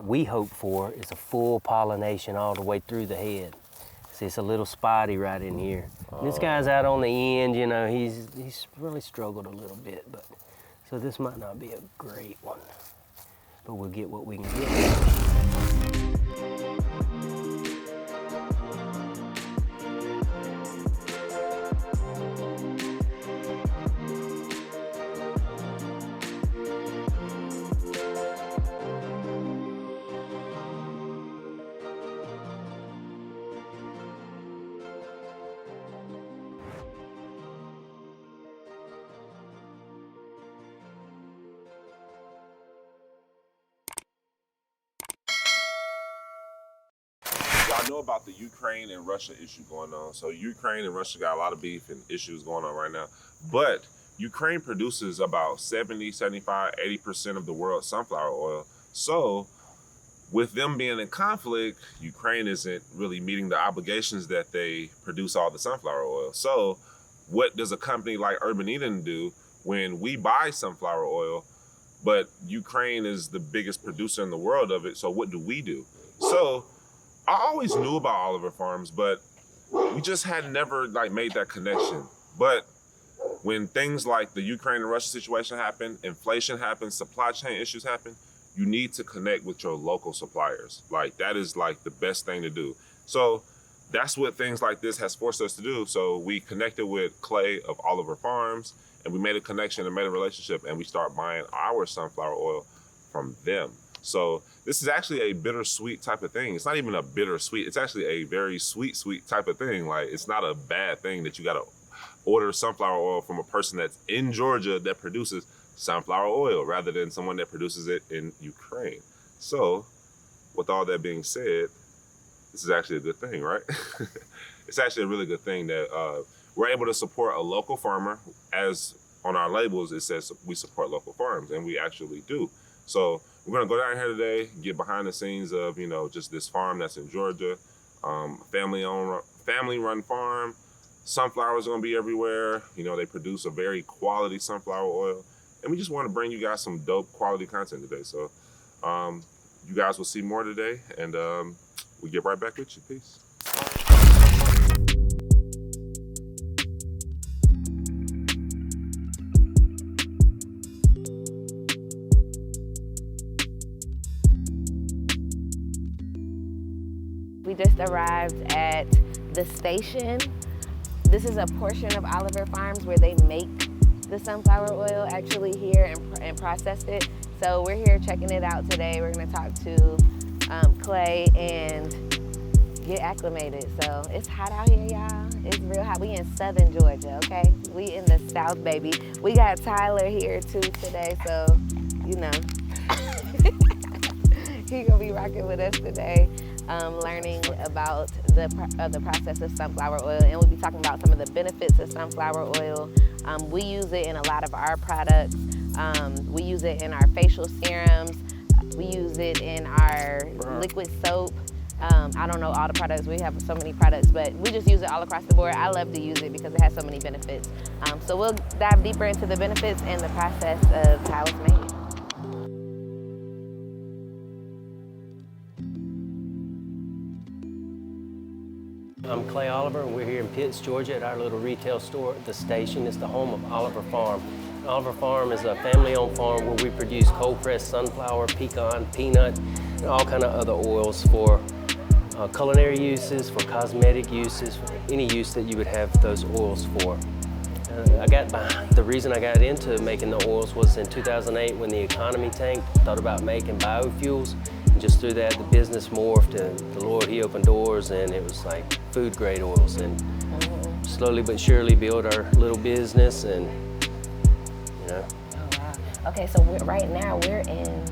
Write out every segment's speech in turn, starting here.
what we hope for is a full pollination all the way through the head. See, it's a little spotty right in here. And this guy's out on the end, you know, he's really struggled a little bit, but so this might not be a great one, but we'll get what we can get. Y'all know about the Ukraine and Russia issue going on. So Ukraine and Russia got a lot of beef and issues going on right now. But Ukraine produces about 70, 75, 80% of the world's sunflower oil. So with them being in conflict, Ukraine isn't really meeting the obligations that they produce all the sunflower oil. So what does a company like Urban Eden do when we buy sunflower oil, but Ukraine is the biggest producer in the world of it? So what do we do? So I always knew about Oliver Farms, but we just had never made that connection. But when things like the Ukraine and Russia situation happen, inflation happens, supply chain issues happen, you need to connect with your local suppliers. That is the best thing to do. So that's what things like this has forced us to do. So we connected with Clay of Oliver Farms, and we made a connection and made a relationship, and we start buying our sunflower oil from them. So this is actually a bittersweet type of thing. It's not even a bittersweet. It's actually a very sweet type of thing. It's not a bad thing that you got to order sunflower oil from a person that's in Georgia that produces sunflower oil rather than someone that produces it in Ukraine. So with all that being said, this is actually a good thing, right? It's actually a really good thing that we're able to support a local farmer. As on our labels, it says we support local farms, and we actually do. So we're gonna go down here today, get behind the scenes of, just this farm that's in Georgia, family-run farm. Sunflowers are gonna be everywhere. They produce a very quality sunflower oil, and we just want to bring you guys some dope quality content today. So you guys will see more today, and we'll get right back with you. Peace. We just arrived at the station. This is a portion of Oliver Farms where they make the sunflower oil actually here and process it. So we're here checking it out today. We're gonna talk to Clay and get acclimated. So it's hot out here, y'all. It's real hot. We in southern Georgia, okay? We in the South, baby. We got Tyler here too today, so he gonna be rocking with us today. Learning about the process of sunflower oil, and we'll be talking about some of the benefits of sunflower oil. We use it in a lot of our products. We use it in our facial serums. We use it in our liquid soap. I don't know all the products. We have so many products, but we just use it all across the board. I love to use it because it has so many benefits. So we'll dive deeper into the benefits and the process of how it's made. I'm Clay Oliver, and we're here in Pitts, Georgia at our little retail store, The Station. It's the home of Oliver Farm. Oliver Farm is a family-owned farm where we produce cold-pressed sunflower, pecan, peanut, and all kind of other oils for culinary uses, for cosmetic uses, for any use that you would have those oils for. The reason I got into making the oils was in 2008 when the economy tanked. Thought about making biofuels, and just through that the business morphed, and the Lord, He opened doors, and it was like food grade oils, and slowly but surely built our little business, and Oh wow. Okay, so right now we're in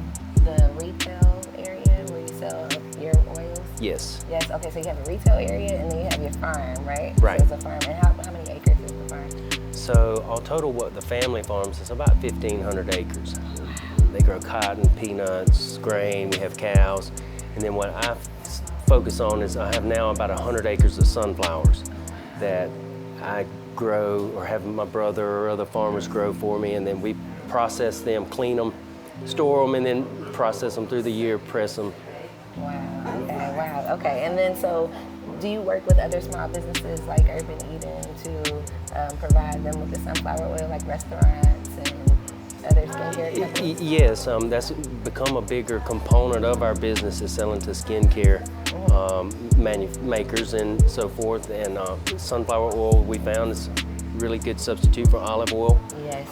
the retail area where you sell your oils. Yes. Yes. Okay, so you have a retail area and then you have your farm, right? Right. So it's a farm. And how many acres is the farm? So all total, what the family farms is about 1,500 acres. They grow cotton, peanuts, grain. We have cows, and then what I focus on is I have now about 100 acres of sunflowers that I grow or have my brother or other farmers grow for me, and then we process them, clean them, store them, and then process them through the year, press them. Wow, okay. And then so, do you work with other small businesses like Urban Eden to provide them with the sunflower oil, like restaurants and other skincare companies? Yes, that's become a bigger component of our business, is selling to skincare makers and so forth. And sunflower oil we found is a really good substitute for olive oil. Yes,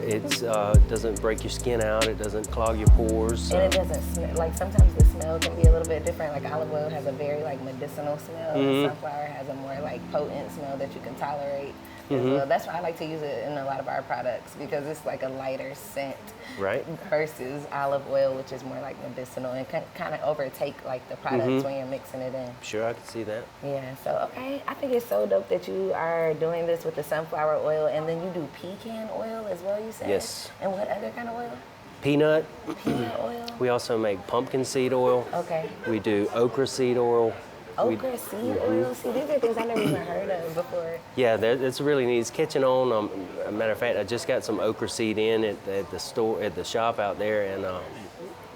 it doesn't break your skin out. It doesn't clog your pores. And it doesn't smell, like sometimes the smell can be a little bit different. Like olive oil has a very like medicinal smell, and sunflower has a more like potent smell that you can tolerate. Well, that's why I like to use it in a lot of our products, because it's like a lighter scent, right? Versus olive oil, which is more like medicinal and can kind of overtake like the products when you're mixing it in. Sure, I can see that. Yeah. So okay, I think it's so dope that you are doing this with the sunflower oil, and then you do pecan oil as well. You said. Yes. And what other kind of oil? Peanut. Peanut oil. We also make pumpkin seed oil. Okay. We do okra seed oil. Okra seed oil. See, these are things I never even heard of before. Yeah, it's really neat. It's catching on. A matter of fact, I just got some okra seed in at the store, at the shop out there, and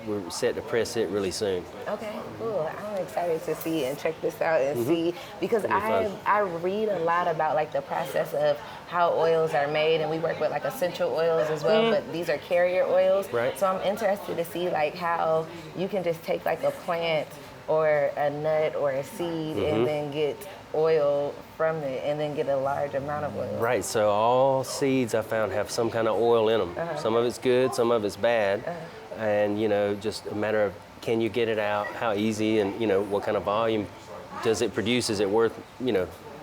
we're set to press it really soon. Okay, cool. I'm excited to see and check this out and see, because I read a lot about like the process of how oils are made, and we work with like essential oils as well, but these are carrier oils. Right. So I'm interested to see like how you can just take like a plant or a nut or a seed and then get oil from it, and then get a large amount of oil. Right, so all seeds I found have some kind of oil in them. Some of it's good, some of it's bad. And, just a matter of, can you get it out, how easy, and, what kind of volume does it produce? Is it worth,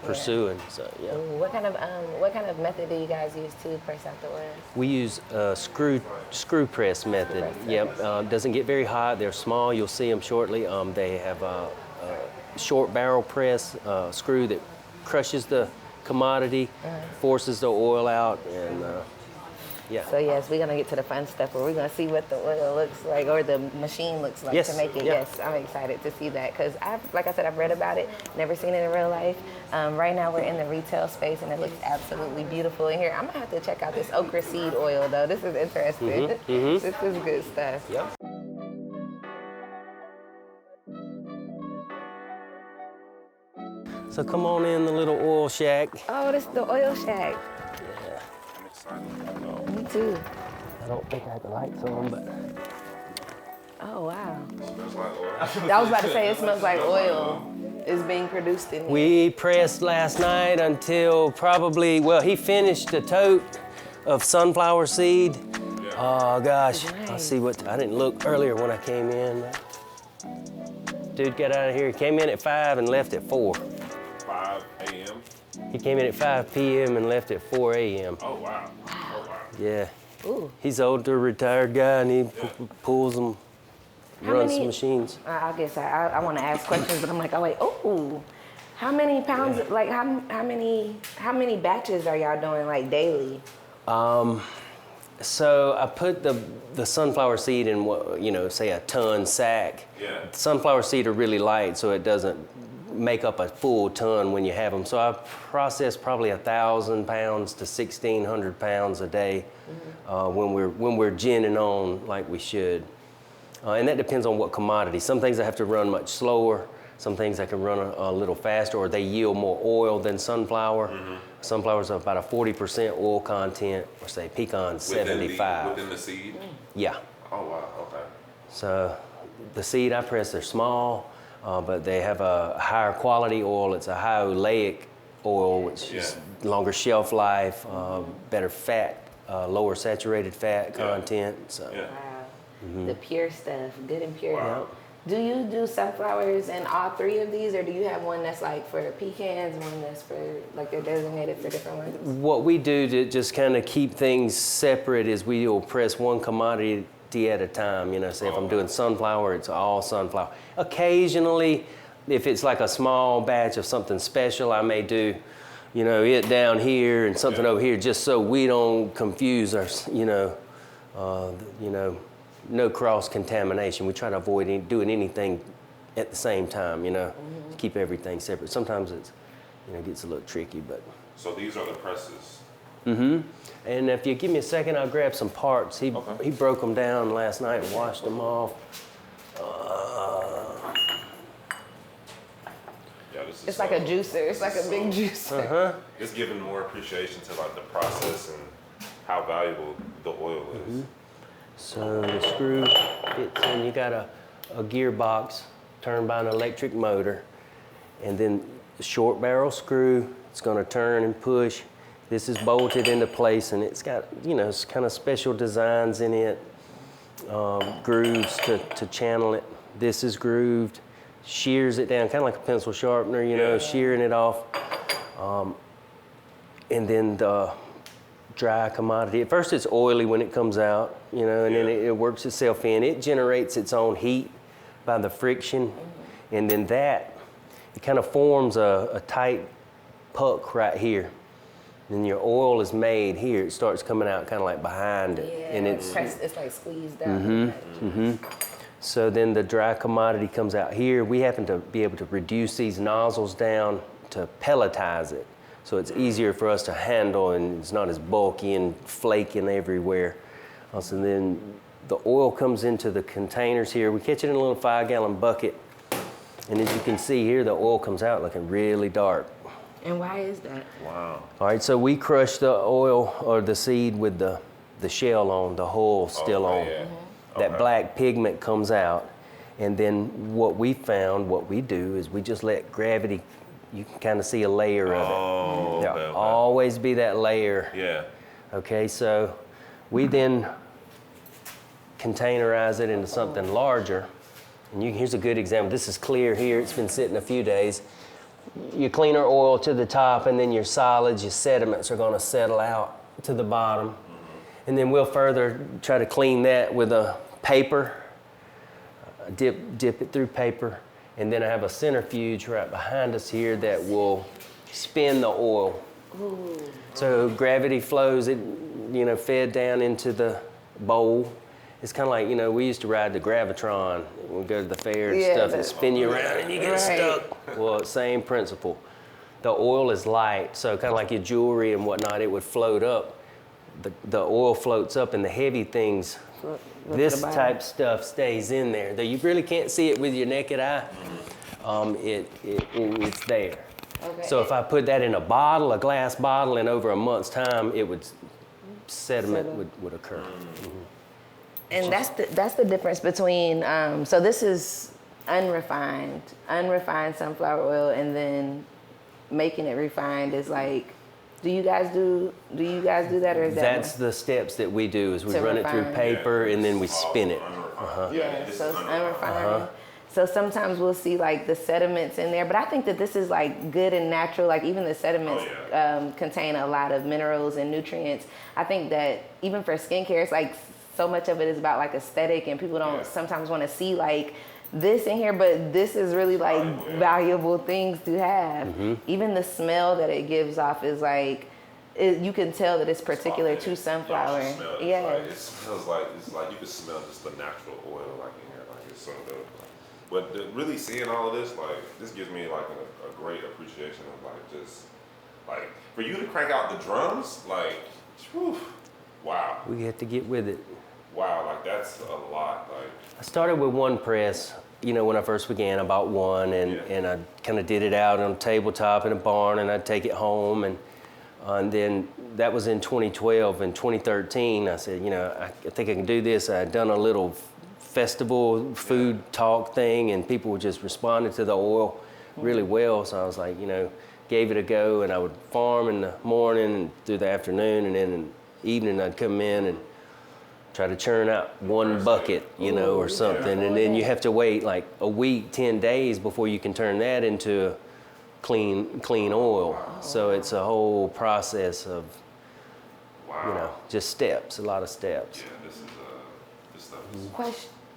pursuing? So, yeah. Ooh, what kind of method do you guys use to press out the oil? We use a screw press method. Yep, doesn't get very hot. They're small. You'll see them shortly. They have a short barrel press screw that crushes the commodity, forces the oil out, and yeah. So yes, we're gonna get to the fun stuff where we're gonna see what the oil looks like, or the machine looks like, to make it. Yeah. Yes, I'm excited to see that, because like I said, I've read about it, never seen it in real life. Right now we're in the retail space, and it looks absolutely beautiful in here. I'm gonna have to check out this okra seed oil though. This is interesting. This is good stuff. Yep. So come on in the little oil shack. Oh, this is the oil shack. Yeah. I'm excited. Me too. I don't think I have the lights on, but Oh wow. Smells like oil. I was about to say it smells like oil is being produced in here. we pressed last night until probably, he finished a tote of sunflower seed. Oh gosh, Nice. I'll see I didn't look earlier when I came in. Dude got out of here, he came in at 5 and left at 4. 5 a.m. He came in at 5 p.m. and left at 4 a.m. Oh wow. Oh wow. Yeah. Ooh. He's an older, retired guy, and he pulls them, runs some machines. I guess I want to ask questions, but I'm like, oh wait, oh, how many pounds? Like how many batches are y'all doing like daily? So I put the sunflower seed in say a ton sack. Yeah. Sunflower seed are really light, so it doesn't make up a full ton when you have them. So I process probably 1,000 pounds to 1,600 pounds a day when we're ginning on like we should. And that depends on what commodity. Some things I have to run much slower. Some things I can run a little faster, or they yield more oil than sunflower. Sunflower's about a 40% oil content, or say pecan 75. Within the seed? Yeah. Oh wow, okay. So the seed I press, they're small, but they have a higher quality oil. It's a high oleic oil, which is longer shelf life, better fat, lower saturated fat content. So. Yeah. Wow. The pure stuff, good and pure. Wow. Do you do sunflowers in all three of these, or do you have one that's like for pecans, one that's for like they're designated for different ones? What we do to just kind of keep things separate is we will press one commodity at a time. Say if I'm doing sunflower, it's all sunflower. Occasionally, if it's like a small batch of something special, I may do, it down here and something over here, just so we don't confuse our, no cross contamination. We try to avoid doing anything at the same time, to keep everything separate. Sometimes it's, gets a little tricky, but. So these are the presses. And if you give me a second, I'll grab some parts. He broke them down last night and washed them off. Yeah, this is It's like a juicer. It's like a big juicer. It's giving more appreciation to like the process and how valuable the oil is. So the screw fits in. You got a gearbox turned by an electric motor, and then the short barrel screw. It's going to turn and push. This is bolted into place, and it's got, you know, it's kind of special designs in it, grooves to channel it. This is grooved, shears it down, kind of like a pencil sharpener, you know, shearing it off. And then the dry commodity. At first it's oily when it comes out, you know, and then it works itself in. It generates its own heat by the friction, and then it kind of forms a tight puck right here. And your oil is made here. It starts coming out kind of like behind it. Yeah, And it's like squeezed down. So then the dry commodity comes out here. We happen to be able to reduce these nozzles down to pelletize it. So it's easier for us to handle, and it's not as bulky and flaking everywhere. Also, then the oil comes into the containers here. We catch it in a little 5-gallon bucket. And as you can see here, the oil comes out looking really dark. And why is that? Wow. All right, so we crush the oil or the seed with the shell on, the hull still on. Yeah. That black pigment comes out, and then what we do is we just let gravity, you can kind of see a layer of it. There'll always be that layer. Yeah. Okay, so we then containerize it into something larger. And here's a good example. This is clear here. It's been sitting a few days. You clean our oil to the top, and then your solids, your sediments are going to settle out to the bottom. And then we'll further try to clean that with a paper, dip it through paper, and then I have a centrifuge right behind us here that will spin the oil. Ooh. So gravity flows it, you know, fed down into the bowl. It's kind of like, you know, we used to ride the Gravitron. We go to the fair and stuff and spin you around and you get stuck. Well, same principle. The oil is light, so kind of like your jewelry and whatnot, it would float up. The oil floats up, and the heavy things, this type stuff stays in there. Though you really can't see it with your naked eye, it's there. Okay. So if I put that in a bottle, a glass bottle, and over a month's time, sediment would occur. And that's the difference between, so this is unrefined sunflower oil, and then making it refined is like, do you guys do that, or is that? That's the steps that we do, is we run it through paper and then we spin it. Yeah, so it's unrefined. So sometimes we'll see like the sediments in there, but I think that this is like good and natural. Like even the sediments contain a lot of minerals and nutrients. I think that even for skincare, it's like so much of it is about like aesthetic, and people don't sometimes want to see like this in here, but this is really like valuable things to have. Even the smell that it gives off is like, you can tell that it's particular to sunflower. It smells like you can smell just the natural oil like in here, like it's so good. But really seeing all of this, like this gives me like a great appreciation of like just like for you to crank out the drums, like, whew, wow. We have to get with it. Wow, like that's a lot. Like I started with one press. You know, when I first began, I bought one, and I kind of did it out on a tabletop in a barn, and I'd take it home, and then that was in 2012. In 2013, I said, you know, I think I can do this. I had done a little festival food talk thing, and people were just responding to the oil really well. So I was like, you know, gave it a go, and I would farm in the morning and through the afternoon, and then in the evening I'd come in and try to churn out one bucket, you know, or something. And then you have to wait like a week, 10 days before you can turn that into clean oil. So it's a whole process of, you know, just steps, a lot of steps. yeah, this stuff is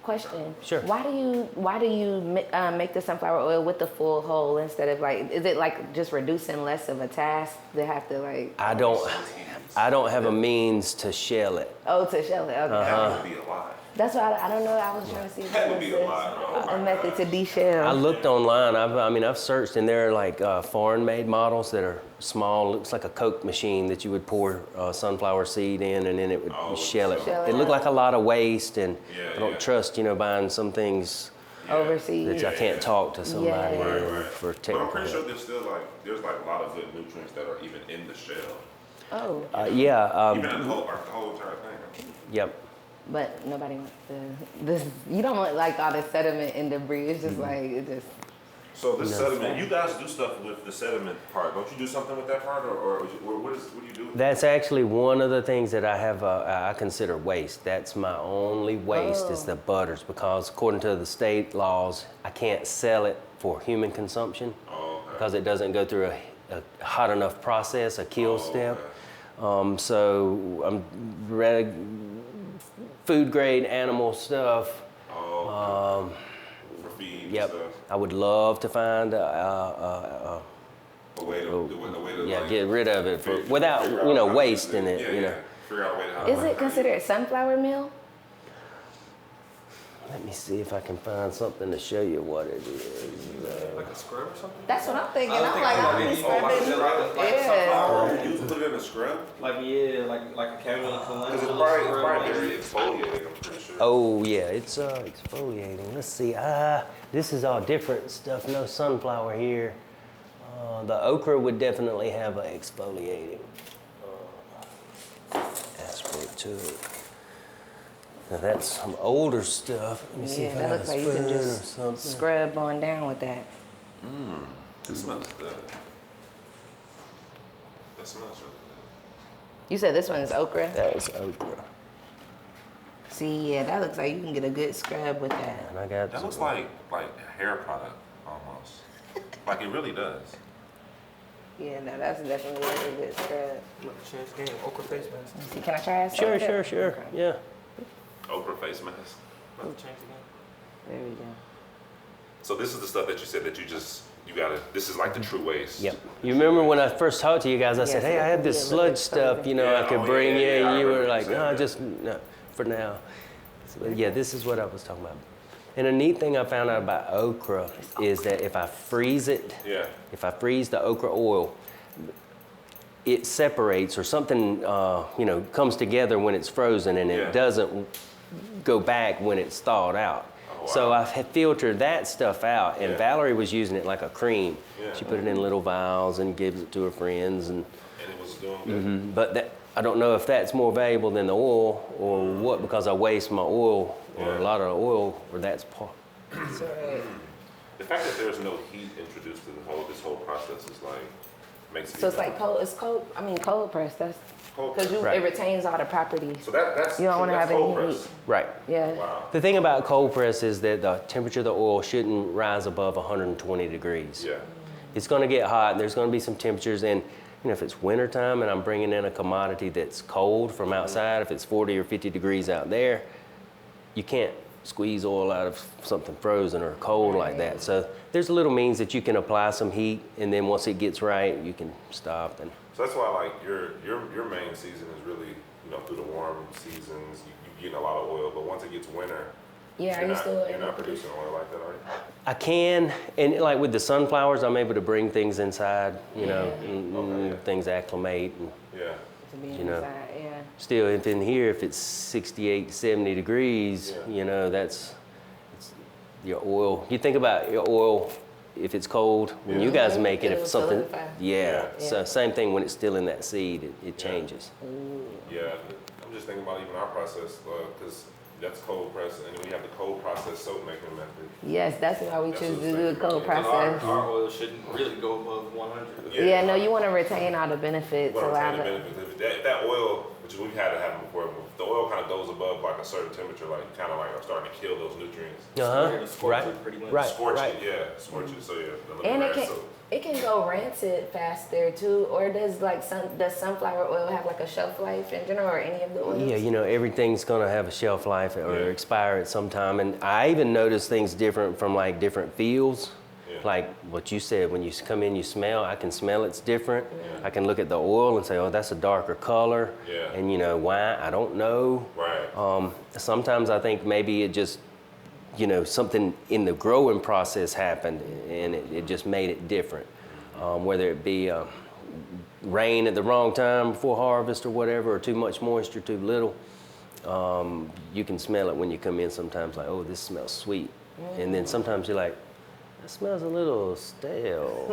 Question. Sure. Why do you make the sunflower oil with the full hull instead of like? Is it like just reducing less of a task to have to like? I don't have a means to shell it. Oh, to shell it. Okay. that would be a lot. That's why I don't know. I was trying to see if That there would be was a lot. a method to I de-shell. looked online. I've searched, and there are like foreign-made models that are small. Looks like a Coke machine that you would pour sunflower seed in, and then it would shell it. Shell it It looked out. like a lot of waste, and Yeah, I don't yeah. trust, buying some things Overseas. that I can't talk to somebody Yeah. Right. for But I'm technical pretty sure help. there's like a lot of good nutrients that are even in the shell. Oh, Yeah. Even in the whole entire thing. Yep. but nobody wants this. You don't want like all the sediment and debris. It's just like it just. So this sediment, you guys do stuff with the sediment part. Don't you do something with that part, or what do you do? With That's actually one of the things that I have. I consider waste. That's my only waste is the butters, because according to the state laws, I can't sell it for human consumption because it doesn't go through a hot enough process, a kill step. So I'm ready. Food grade animal stuff. for feed and Yep. stuff? I would love to find A way to like, get rid of it figure without out how to use wasting it. it. Yeah. Figure out a way to how to Is it considered sunflower meal? Let me see if I can find something to show you what it is. Like a scrub or something? That's what I'm thinking. I I'm think like, I I'm would be be- oh, like scrubbing. is it like Yeah. sunflower? You put it in a scrub? Like yeah, like a camel and Because calendula it's probably scrub. very exfoliating, I'm pretty sure. Oh yeah, it's exfoliating. Let's see. This is all different stuff. No sunflower here. The okra would definitely have an exfoliating aspect to it. Now that's some older stuff. Let me see Yeah, if I that have a looks like you spoon can or just something. scrub on down with that. It smells good. That smells really good. You said this one is okra? That is okra. See, yeah, that looks like you can get a good scrub with that. And I got That looks some- like a hair product almost. Like it really does. Yeah, no, that's definitely a good scrub. Look, change the game. Okra face mask. Let me see, can I try it? Sure. Yeah. Okra face mask. Change the game. There we go. So this is the stuff that you said that you gotta, this is like the true waste. Yep. You remember when I first talked to you guys, I said, Yes, hey, I have this yeah, sludge look, stuff, something. I could Yeah, bring you. I And you remember were you like, saying no, that. just no, for now. So, yeah, this is what I was talking about. And a neat thing I found out about okra is that if I freeze it, Yeah. if I freeze the okra oil, it separates or something, comes together when it's frozen and Yeah. it doesn't go back when it's thawed out. Oh, So wow. I had filtered that stuff out, and Yeah. Valerie was using it like a cream. Yeah. She put it in little vials and gives it to her friends, And it was doing good. but I don't know if that's more valuable than the oil or what, because I waste my oil or Yeah. a lot of the oil, or that's part. That's right. The fact that there's no heat introduced to this whole process is like, makes it So it's even like cold pressed. That's cold because press. Right. it retains all the properties. So that's You don't wanna that's have any cold heat. press. Right. Yeah. Wow. The thing about cold press is that the temperature of the oil shouldn't rise above 120 degrees. Yeah. It's going to get hot, and there's going to be some temperatures, and if it's wintertime and I'm bringing in a commodity that's cold from outside, if it's 40 or 50 degrees out there, you can't squeeze oil out of something frozen or cold like that. So there's little means that you can apply some heat, and then once it gets right, you can stop. And So that's why like your main season is really, through the warm seasons, you getting a lot of oil, but once it gets winter, Yeah, are you're you not, still you're not producing oil like that, are you? I can, and like with the sunflowers, I'm able to bring things inside, and Okay. things acclimate. And Yeah. to be You know. inside? Yeah. still, if in here, if it's 68, 70 degrees, Yeah. it's your oil. You think about your oil, if it's cold, when you guys make it, if It'll something, solidify. yeah. Yeah. So same thing when it's still in that seed, it changes. Yeah. I'm just thinking about even our process, because that's cold press, and then we have the cold process soap making method. Yes, that's why we That's choose what's to do a thinking cold about it. process. Our oil shouldn't really go above 100. Yeah, no, you want to retain all the benefits. What I'm allow saying, the the- benefits, if that oil, which we've had it happen before, but if the oil kind of goes above like a certain temperature, like you kind of like are starting to kill those nutrients. Uh-huh. Scorch Right. it pretty much. Right. Scorch it, yeah, scorch it. So yeah, the And lemongrass soap. it can go rancid faster too, or does does sunflower oil have like a shelf life in general, or any of the oils? Yeah, everything's gonna have a shelf life or Yeah. expire at some time. And I even notice things different from like different fields. Yeah. Like what you said, when you come in, you smell, I can smell it's different. I can look at the oil and say, oh, that's a darker color. Yeah. And why, I don't know. Right. Sometimes I think maybe it just, something in the growing process happened and it just made it different. Whether it be rain at the wrong time before harvest or whatever, or too much moisture, too little. You can smell it when you come in sometimes, like, oh, this smells sweet. And then sometimes you're like, that smells a little stale,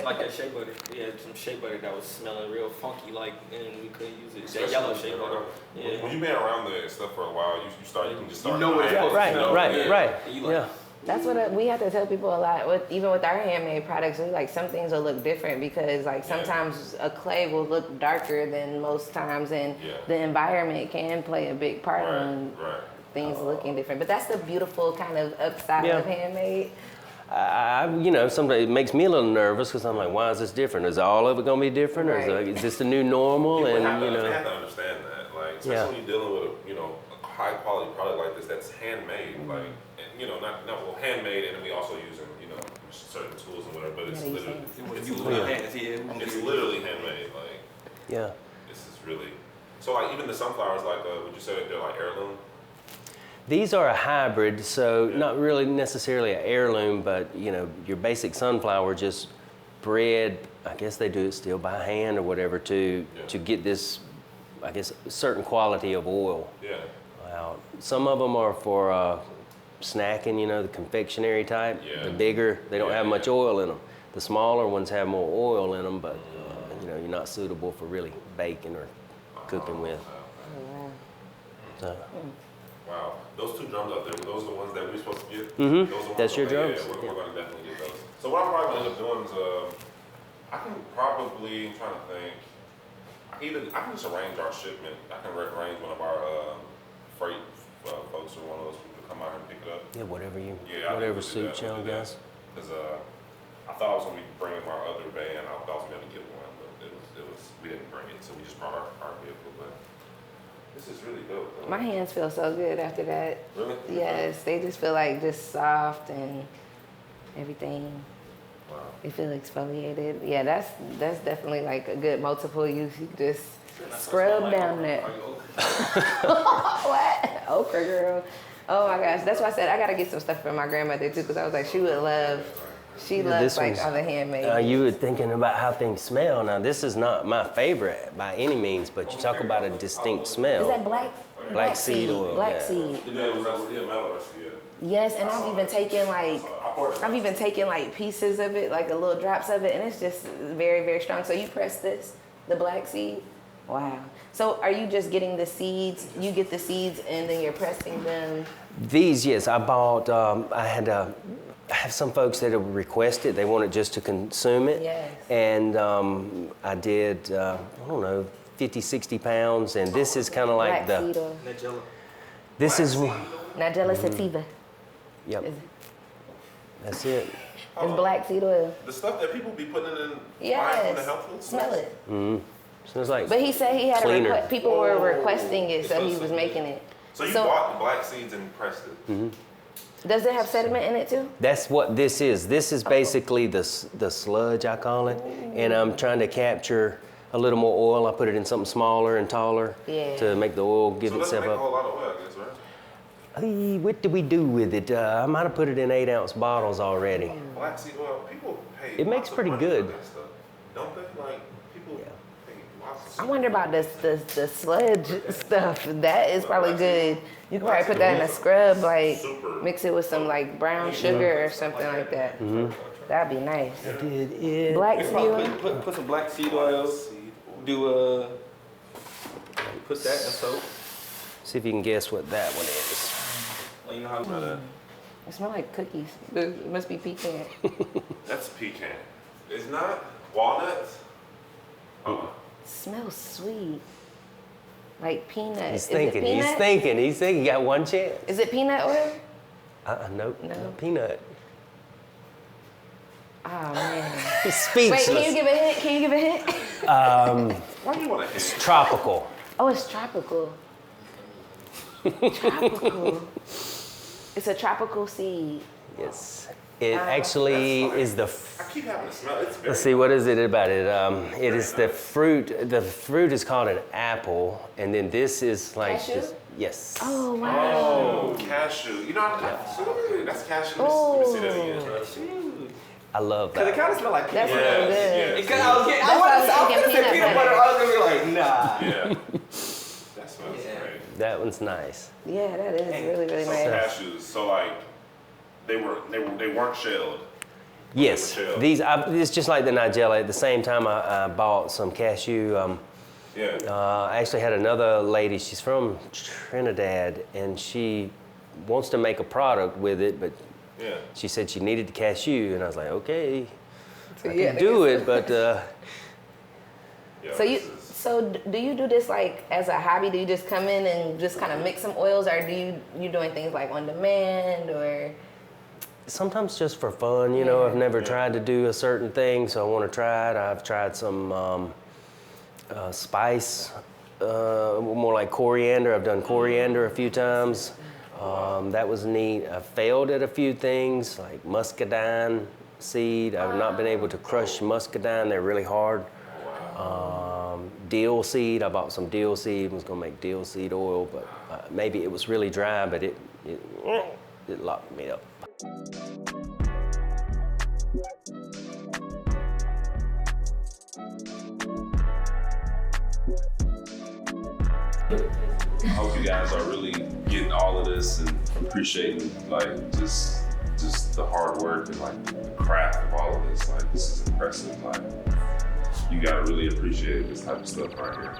Like that shea butter. We had some shea butter that was smelling real funky, and we couldn't use it. That yellow shea butter. Yeah. When you've been around the stuff for a while, you can just start. You know what it's buying supposed to Right. And you like, That's what we have to tell people a lot. Even with our handmade products, some things will look different because sometimes a clay will look darker than most times, and the environment can play a big part on things looking different. But that's the beautiful kind of upside of handmade. Sometimes it makes me a little nervous because I'm like, why is this different? Is all of it going to be different? Or is this the new normal? People have to understand that. Especially when you're dealing with a high quality product like this that's handmade, not handmade, and then we also use certain tools and whatever, but it's literally handmade. This is really so. Even the sunflowers, would you say that they're like heirloom? These are a hybrid, so not really necessarily an heirloom, but your basic sunflower just bred. I guess they do it still by hand or whatever to get this, I guess, certain quality of oil. Out. Some of them are for snacking, the confectionery type. The bigger, they don't have much oil in them. The smaller ones have more oil in them, but you're not suitable for really baking or cooking with. So. Wow, those two drums up there, those are the ones that we're supposed to get? Mm-hmm. Those are That's your drums. Yeah, we're going to definitely get those. So what I'm probably going to end up doing is, I can probably, I'm trying to think, I can just arrange our shipment. I can arrange one of our freight folks or one of those people to come out and pick it up. Yeah, whatever suits you, guys. Because I thought I was going to be bringing our other van. I thought I was going to get one, but we didn't bring it, so we just brought our vehicle. But this is really dope. My hands feel so good after that. Really? Yes, they just feel just soft and everything. Wow. They feel exfoliated. Yeah, that's definitely a good multiple use. You just scrub down there. What? Okra, girl. Oh my gosh, that's why I said I gotta get some stuff for my grandmother too, because I was like, she would love. She loves all the handmade. You were thinking about how things smell. Now, this is not my favorite by any means, but you talk about a distinct smell. Is that black seed oil? Black seed. Yes, and I've even taken pieces of it, little drops of it, and it's just very, very strong. So you press the black seed. Wow. So are you just getting the seeds? You get the seeds and then you're pressing them? These, yes. I bought. I have some folks that have requested, they wanted just to consume it. Yes. And I did, 50, 60 pounds. And this is kind of like black seed oil. Nigella. This is. Nigella sativa. Yep. That's it. It's black seed oil. The stuff that people be putting in Yes. from the health food Smell it. Mm-hmm. Smells like. But he said he had cleaner. a request. People were requesting it, so he was making it. So you bought the black seeds and pressed it? Mm-hmm. Does it have sediment in it too? That's what this is. This is basically the sludge, I call it. And I'm trying to capture a little more oil. I put it in something smaller and taller to make the oil give itself make up. a whole lot of oil, I guess, right? What do we do with it? I might have put it in 8-ounce bottles already. Black seed oil, people pay. It makes pretty good. For that stuff. Don't they? People pay lots of. I wonder about the sludge stuff. That is probably good. You can probably put that in a scrub, mix it with some brown sugar or something like that. Mm-hmm. That'd be nice. Did it? Black seed oil. Put some black seed oil. Put that in soap. See if you can guess what that one is. Well, you know how to smell that. It smells like cookies. It must be pecan. That's pecan. It's not walnuts. Smells sweet. Like peanut. He's thinking. He's thinking. Got one chance. Is it peanut oil? Nope. No. Peanut. Oh man. He's speechless. Wait, can you give a hint? Why do you want to It's tropical. Oh, it's tropical. Tropical. It's a tropical seed. Yes. It actually is the. I keep having to smell it. It's very Let's see, what is it about it? It is the fruit. The fruit is called an apple, and then this is like Cashew? this. Yes. Oh, wow. Oh, cashew. You know, that's cashew. Let me see that again. Shoot. I love Cause it that. kind of smell like That's peanut. real good. yes. Because I was getting, That's why I was I was thinking gonna say peanut peanut butter. butter. I was gonna be like, nah. Yeah. That smells Yeah. great. That one's nice. Yeah, that is really, really So nice. cashews. So like, they weren't shelled. Yes. They were shelled. It's just like the Nigella. At the same time, I bought some cashew. Yeah. I actually had another lady. She's from Trinidad, and she wants to make a product with it, but Yeah. she said she needed the cashew, and I was like, okay, I yeah, can do it, but Yeah, So this is- do you do this like as a hobby? Do you just come in and just kind of mix some oils, or do you doing things like on demand, or? sometimes just for fun, you know. I've never Yeah. tried to do a certain thing, so I want to try it. I've tried some spice, more like coriander. I've done coriander a few times. That was neat. I failed at a few things like muscadine seed. I've not been able to crush muscadine. They're really hard. Dill seed. I bought some dill seed. I was gonna make dill seed oil, but maybe it was really dry, but it locked me up. I hope you guys are really getting all of this and appreciating like just the hard work and like the craft of all of this. Like this is impressive. Like you gotta really appreciate this type of stuff right here.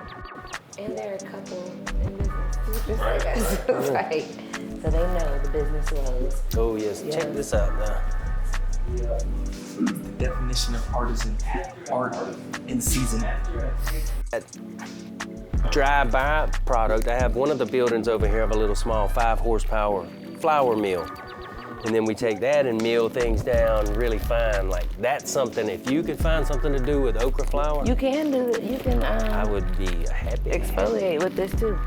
And they're a couple in business, just Right. like us. It's like, so they know the business woes. Oh yes, Yeah. check this out now. The definition of artisan, art in season. Dry byproduct. I have one of the buildings over here of a little small 5 horsepower flour mill. And then we take that and mill things down really fine. Like that's something, if you could find something to do with okra flour, You can do it. You can I would be a happy man. exfoliate with this too.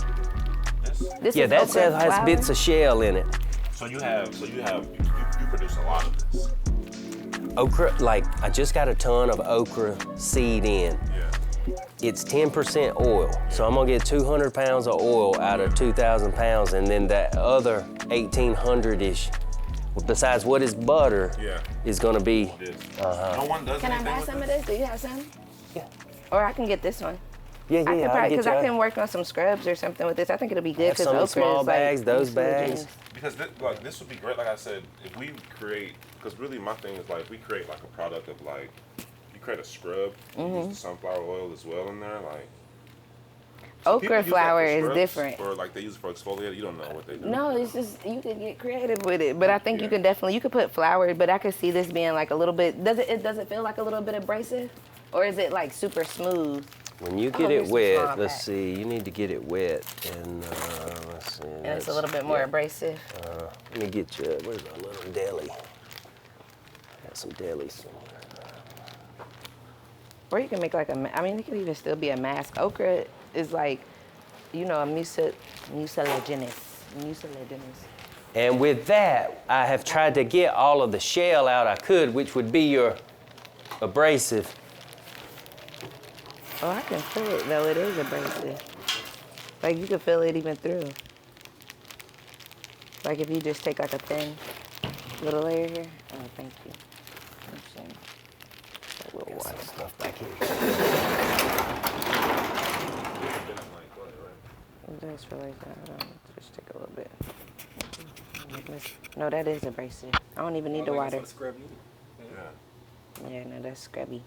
This Yeah, is that okra says has flour. bits of shell in it. So you produce a lot of this. Okra, like I just got a ton of okra seed in. Yeah. It's 10% oil. So I'm gonna get 200 pounds of oil out of 2,000 pounds, and then that other 1,800-ish, besides what is butter, Yeah. is gonna be, This. No one does Can I anything buy with some of this? this? Do you have some? yeah, Or I can get this one. yeah, I could I'll probably, get because you. I can work on some scrubs or something with this. I think it'll be good Have because some okra small is bags, like those hallucinogens. bags. Because this would be great. Like I said, if we create, because really my thing is like we create like a product of like you create a scrub, you use the sunflower oil as well in there, like. So people Okra use that flour for is scrubs, different. Or like they use it for exfoliator. You don't know what they do. No, it's just you could get creative with it, but I think you Yeah. can definitely put flour. But I could see this being like a little bit. Does it feel like a little bit abrasive, or is it like super smooth? When you Oh, get here's it some wet, small let's bags. see, you need to get it wet, and let's see. And it's a little bit more abrasive. Let me get you, where's our little deli? Got some deli somewhere. Or you can make like I mean, it could even still be a mask. Okra is like, you know, a mucilaginous. And with that, I have tried to get all of the shell out I could, which would be your abrasive. Oh, I can feel it though. It is abrasive. Like you can feel it even through. Like if you just take like a thin little layer here. Oh, thank you. A little white stuff back here. It does feel like that. Hold on, just take a little bit. No, that is abrasive. I don't even need the water. Yeah. Yeah, no, that's scrubby.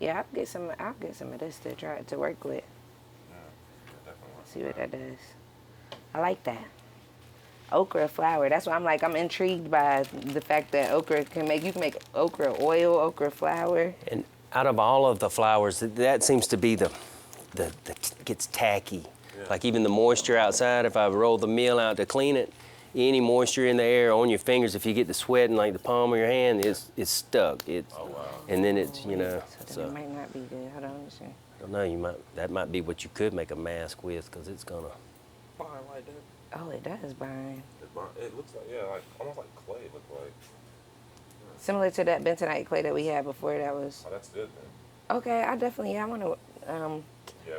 Yeah, I'll get some of this to try to work with. Definitely. See what that does. I like that. Okra flour. That's why I'm intrigued by the fact that okra you can make okra oil, okra flour. And out of all of the flours, that seems to be the gets tacky. Like even the moisture outside, if I roll the meal out to clean it, any moisture in the air on your fingers, if you get the sweat in like the palm of your hand, it's stuck. And then it's, you know. So then it might not be good. I don't understand. I don't know, that might be what you could make a mask with, because it's gonna. Oh, it does burn. It looks like like almost like clay. Look like. Similar to that bentonite clay that we had before. That was Oh, that's good then. okay. I want to Yeah, we're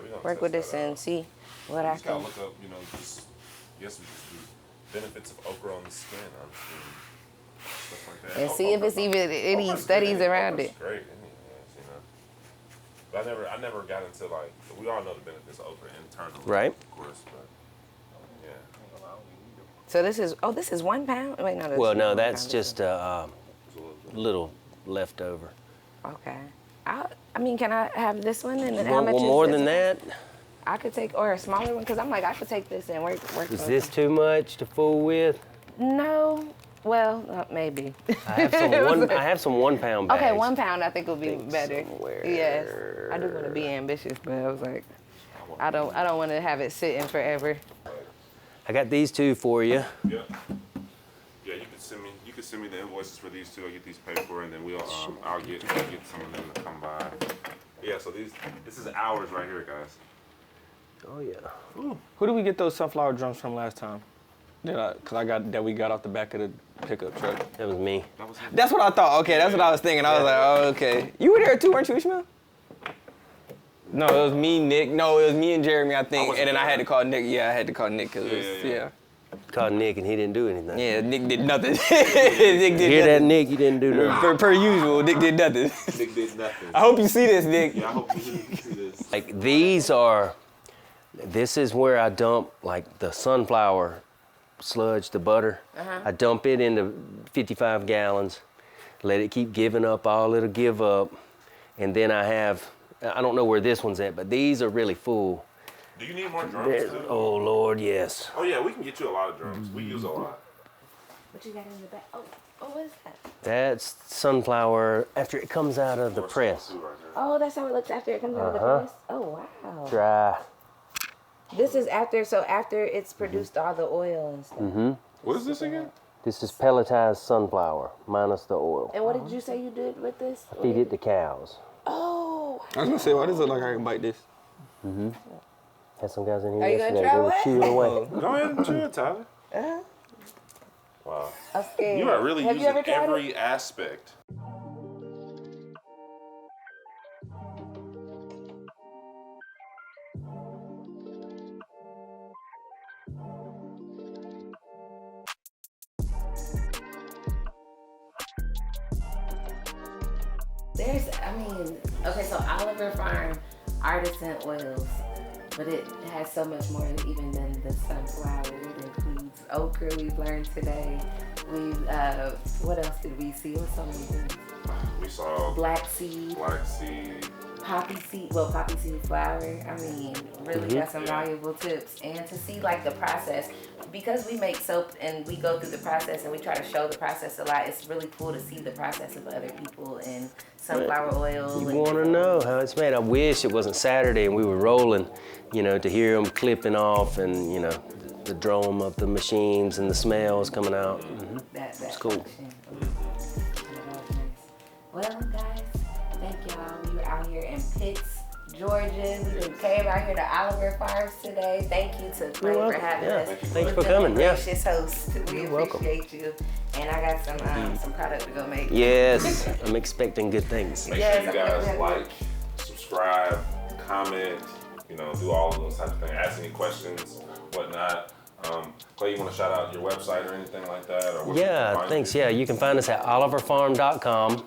gonna work test with this that and out. see what We I just gotta can. look up, you know, just yes, we just do benefits of okra on the skin, honestly, and stuff like that. And see if it's even any Okra's studies good. around Okra's it. great, you know. But I never got into like we all know the benefits of okra internally, Right. Of course, but yeah. So this is 1 pound. Wait, no. Well, no, 1 that's pound. just a It's a little bit. little leftover. Okay. I mean, can I have this one? And then You how want much one is more this than one? that? I could take, or a smaller one, because I'm like, I could take this and work Is with this it. too much to fool with? No. Well, maybe. I have some 1 pound bags. Okay, 1 pound I think would be Think better. somewhere. Yes. I do want to be ambitious, but I was like, I don't want to have it sitting forever. I got these two for you. Yeah. Yeah, you can send me the invoices for these two. I'll get these paid for, and then I'll get some of them to come by. Yeah, so this is ours right here, guys. Oh yeah. Who did we get those sunflower drums from last time? That we got off the back of the pickup truck. That was me. That was him. That's what I thought. Okay, that's what I was thinking. I was like, oh, okay. You were there too, weren't you, Ishmael? No, it was me, Nick. No, it was me and Jeremy, I think. And then I had to call Nick. Yeah, I had to call Nick because Yeah. Called Nick and he didn't do anything. Yeah, Nick did nothing. Nick did Hear that, nothing. Nick? You didn't do nothing. Per usual, Nick did nothing. Nick did nothing. I hope you see this, Nick. Yeah, I hope you see this. Like this is where I dump like the sunflower sludge, the butter. I dump it into 55 gallons, let it keep giving up all it'll give up. And then I don't know where this one's at, but these are really full. Do you need more drums too? Oh Lord, yes. Oh yeah, we can get you a lot of drums. We use a lot. What you got in the back? Oh, what is that? That's sunflower after it comes out of the press. Oh, that's how it looks after it comes out of the press? Oh, wow. Dry. This is after it's produced all the oil and stuff. What is this again? This is pelletized sunflower minus the oil. And what did you say you did with this? Feed it to cows. Oh, I was gonna say, why does it look like I can bite this? Had some guys in here Are you gonna yesterday. try They were what? chewing away. Go ahead and chew it, Tyler. Wow. I'm scared. You are really Have you using ever tried every it? aspect. Okay, so Oliver Farm artisan oils, but it has so much more even than the sunflower. It includes okra, we've learned today. What else did we see? What's so many things? We saw Black seed, poppy seed flour. I mean, really got some valuable tips. And to see like the process, because we make soap and we go through the process and we try to show the process a lot, it's really cool to see the process of other people and sunflower oil. You want to know how it's made. I wish it wasn't Saturday and we were rolling, to hear them clipping off and, the drum of the machines and the smells coming out. That's cool. Well, guys, thank y'all. We were out here in Pitts, Georgia. We came out here to Oliver Farms today. Thank you to Clay for having us. Thanks for coming. Yeah. Gracious host. We welcome. appreciate you. And I got some product to go make. Yes, I'm expecting good things. Make sure you guys like, subscribe, comment, do all of those types of things. Ask any questions, whatnot. Clay, you want to shout out your website or anything like that? Or Thanks. Yeah, you can find us at oliverfarm.com.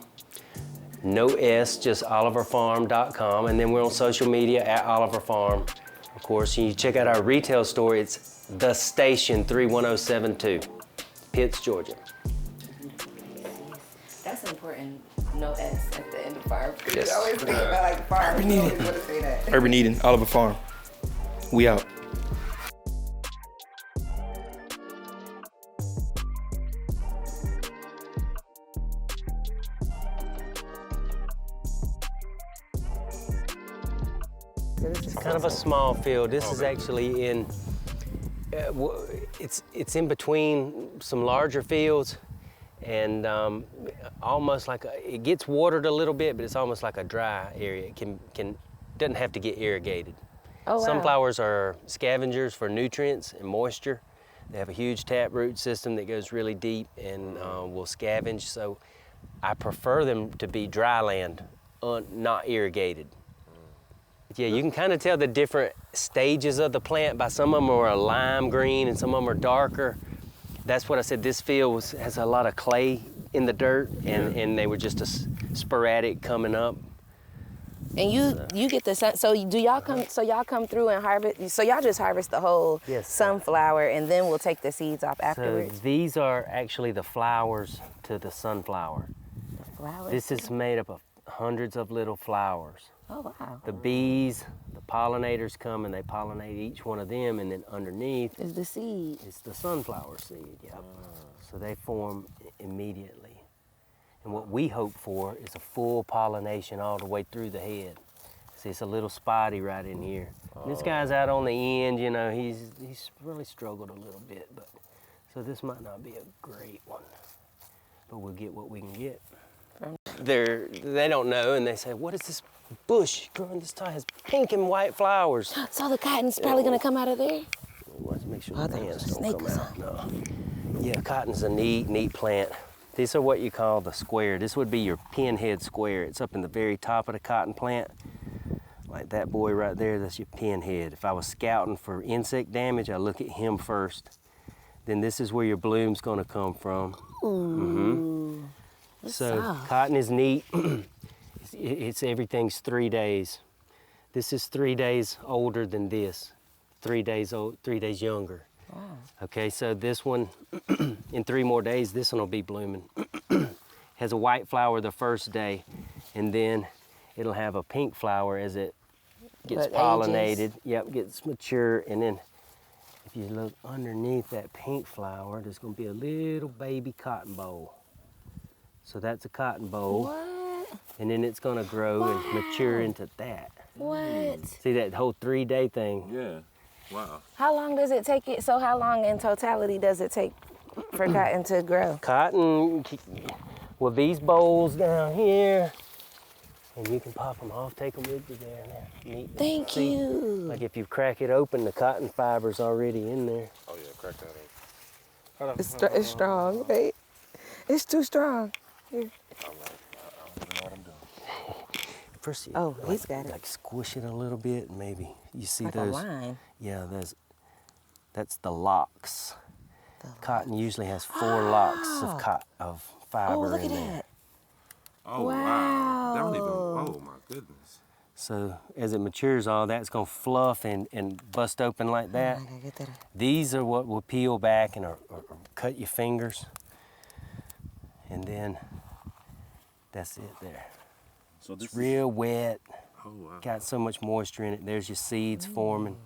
No S, just oliverfarm.com. And then we're on social media at Oliver Farm. Of course, you check out our retail store. It's The Station 31072, Pitts, Georgia. That's important. No S at the end of farm. Yes. You always think about like farm. Urban You always Eating. want to say that. Urban Eating, Oliver Farm. We out. It's kind of a small field. This is actually in, it's in between some larger fields and almost like, it gets watered a little bit, but it's almost like a dry area. It doesn't have to get irrigated. Oh, wow. Sunflowers are scavengers for nutrients and moisture. They have a huge taproot system that goes really deep and will scavenge. So I prefer them to be dry land, not irrigated. Yeah, you can kind of tell the different stages of the plant by some of them are a lime green and some of them are darker. That's what I said, this field has a lot of clay in the dirt and they were just sporadic coming up. And you get the sun. So do y'all come? So y'all come through and harvest. So y'all just harvest the whole sunflower, and then we'll take the seeds off afterwards. So these are actually the flowers to the sunflower. Flowers. This is made up of hundreds of little flowers. Oh wow. The bees, the pollinators come and they pollinate each one of them, and then underneath Is the seed. is the sunflower seed. Yep. So they form immediately. And what we hope for is a full pollination all the way through the head. See, it's a little spotty right in here. This guy's out on the end, you know, he's really struggled a little bit, but so this might not be a great one, but we'll get what we can get. They don't know, and they say, what is this bush growing this tall? It has pink and white flowers. So the cotton's probably gonna come out of there. Let's make sure Oh, the there ants was a don't come snake or out. No. Yeah, cotton's a neat plant. These are what you call the square. This would be your pinhead square. It's up in the very top of the cotton plant. Like that boy right there, that's your pinhead. If I was scouting for insect damage, I look at him first. Then this is where your bloom's gonna come from. Ooh. So soft. cotton is neat. It's everything's 3 days. This is 3 days older than this. 3 days old, 3 days younger. Wow. Okay, so this one, in 3 more days, this one will be blooming. Has a white flower the first day, and then it'll have a pink flower as it gets But pollinated. ages. Yep, gets mature, and then if you look underneath that pink flower, there's gonna be a little baby cotton boll. So that's a cotton boll. What? And then it's gonna grow and mature into that. What? See that whole 3-day thing? Yeah. Wow. How long does it take it? So how long in totality does it take for cotton to grow? Cotton, well, these bowls down here, and you can pop them off, take them with you there. Neat. Thank See, you. Like if you crack it open, the cotton fiber's already in there. Oh yeah, crack that up. It's strong, right? It's too strong. Here. I don't even know what I'm doing. First, Oh, he's got it. Like squish it a little bit, maybe. You see Like a those? line. Yeah, that's the locks. Cotton usually has 4 locks of fiber Oh, look in at there. that. Oh wow. That don't even. Wow. Oh my goodness. So as it matures, all that's gonna fluff and bust open like that. I gotta get that. These are what will peel back and or cut your fingers. And then that's it there. So this It's real wet, Oh wow. got so much moisture in it. There's your seeds forming.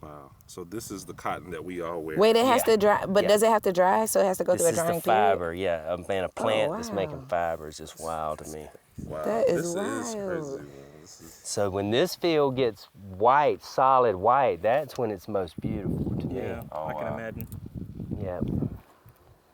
Wow. So this is the cotton that we all wear. Wait, it has Yeah. to dry, but Yeah. does it have to dry? So it has to go This through a is the drying period? fiber, yeah. Man, a plant that's making wow. fiber is just wild to me. Wow. That is this is wild. crazy, man. This is So when this field gets white, solid white, that's when it's most beautiful to me. Oh, I can wow. imagine. Yeah.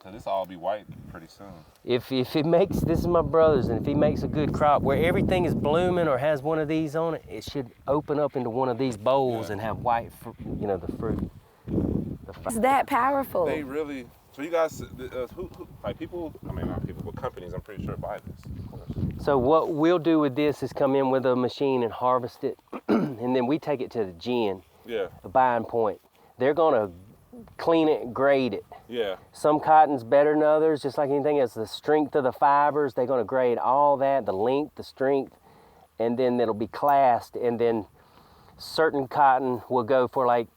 So this all be white pretty soon. If it makes, this is my brother's, and if he makes a good crop where everything is blooming or has one of these on it, it should open up into one of these bowls and have white, the fruit. It's that powerful. They really. So you guys, who like people? I mean not people, but companies. I'm pretty sure buy this. Of course. So what we'll do with this is come in with a machine and harvest it, and then we take it to the gin, Yeah. the buying point. They're gonna clean it and grade it. Yeah. Some cotton's better than others, just like anything else. The strength of the fibers, they're gonna grade all that, the length, the strength, and then it'll be classed. And then certain cotton will go for like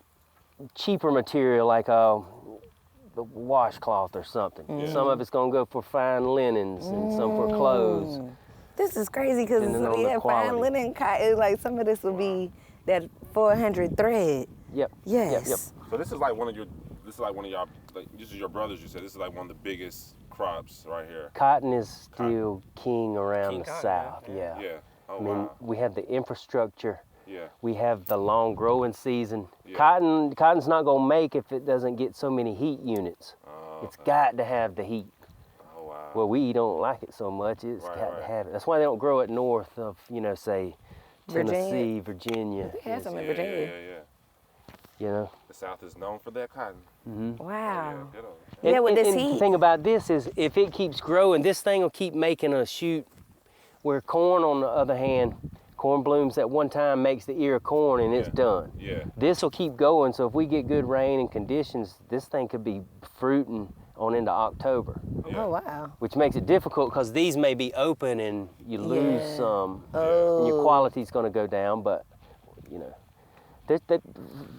cheaper material, like the washcloth or something. Some of it's gonna go for fine linens and some for clothes. This is crazy because Depending on we the have quality. fine linen cotton. Like some of this will be that 400 thread. Yep. Yes. Yep. So this is like one of your. This is like one of y'all. Like, this is your brothers. You said this is like one of the biggest crops right here. Cotton is still king around King the cotton, South. yeah. Yeah. Oh I mean, wow. we have the infrastructure. Yeah. We have the long growing season. Yeah. Cotton's not gonna make if it doesn't get so many heat units. It's got to have the heat. Oh wow. Well, we don't like it so much. It's Right, got right. to have it. That's why they don't grow it north of, say, Virginia. Tennessee, Virginia. We had some in yeah, Virginia. yeah, yeah, yeah. you know. The South is known for their cotton. Wow. Good on. Yeah, with this and the heat. thing about this is if it keeps growing, this thing will keep making a shoot where corn, on the other hand, corn blooms at one time makes the ear of corn and it's done. Yeah. This will keep going, so if we get good rain and conditions, this thing could be fruiting on into October, Oh, wow. which makes it difficult because these may be open and you lose Yeah. some, Oh. and your quality's going to go down, but, you know.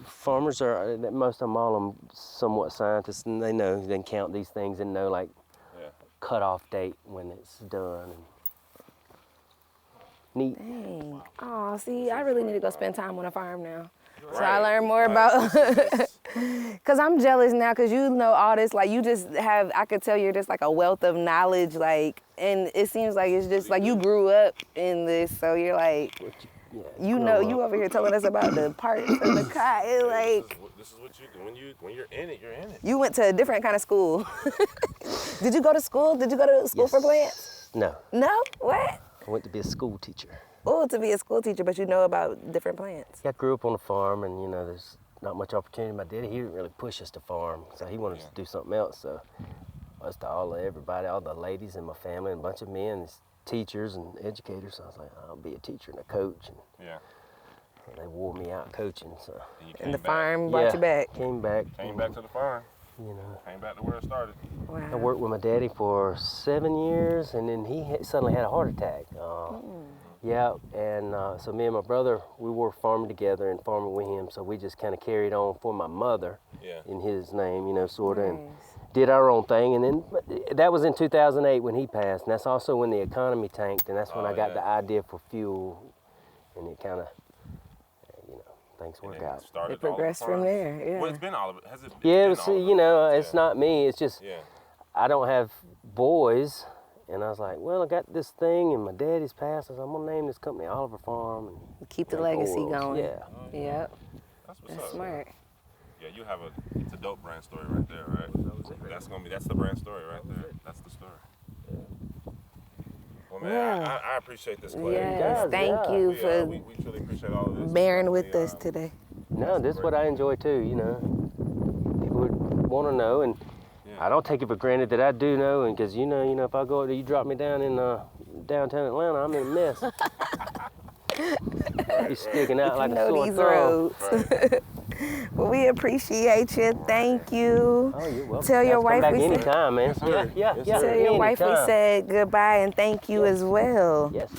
Farmers are, most of them, all of them, somewhat scientists, and they know, they can count these things and know like cutoff date when it's done. Neat. Dang. Oh, see, I really need to go spend time on a farm now. So I learn more about, because I'm jealous now because you know all this, like you just have, I could tell you're just like a wealth of knowledge, like, and it seems like it's just like you grew up in this, so you're like, you know, you over here telling us about the parts of the cotton, like. This is what you do. When you're in it, you're in it. You went to a different kind of school. Did you go to school? Did you go to school for plants? No, No? What? I went to be a school teacher. Oh, to be a school teacher, but you know about different plants. I grew up on a farm, and you know, there's not much opportunity. My daddy, he didn't really push us to farm, so he wanted us to do something else. So us to everybody, all the ladies in my family, and a bunch of men, teachers and educators. So I was like, I'll be a teacher and a coach. And they wore me out coaching. So And the farm brought you back. Came back. Came back to the farm. You know. Came back to where it started. Wow. I worked with my daddy for 7 years, and then he suddenly had a heart attack. Yeah, and so me and my brother, we were farming together and farming with him, so we just kind of carried on for my mother in his name, you know, sort of, and did our own thing. And then that was in 2008 when he passed, and that's also when the economy tanked, and that's when I got the idea for fuel, and it kind of, you know, things work out. It progressed from there, yeah. Well, it's been all of it. Has it Yeah, been but all see, of you it? know, it's not me, it's just, Yeah. I don't have boys. And I was like, well, I got this thing, and my daddy's passed. I was like, I'm gonna name this company Oliver Farm. And Keep the make legacy oils. going. Yeah. Yep. That's what's That's up. smart. Yeah, you have it's a dope brand story right there, right? That's the brand story right there. That's the story. Well, man, I appreciate this, Clay. Yes, thank you for we truly appreciate all of this. bearing with us today. No, this is what I enjoy too, you know. People would want to know, and I don't take it for granted that I do know, and because you know, if I go, you drop me down in downtown Atlanta, I'm in a mess. He's sticking out like a sore these thumb. roads. Well, we appreciate you. Thank you. Oh, you're welcome. Tell your Come wife back we said. anytime, man. Yeah. Tell your wife we anytime. said goodbye and thank you as well. Yes.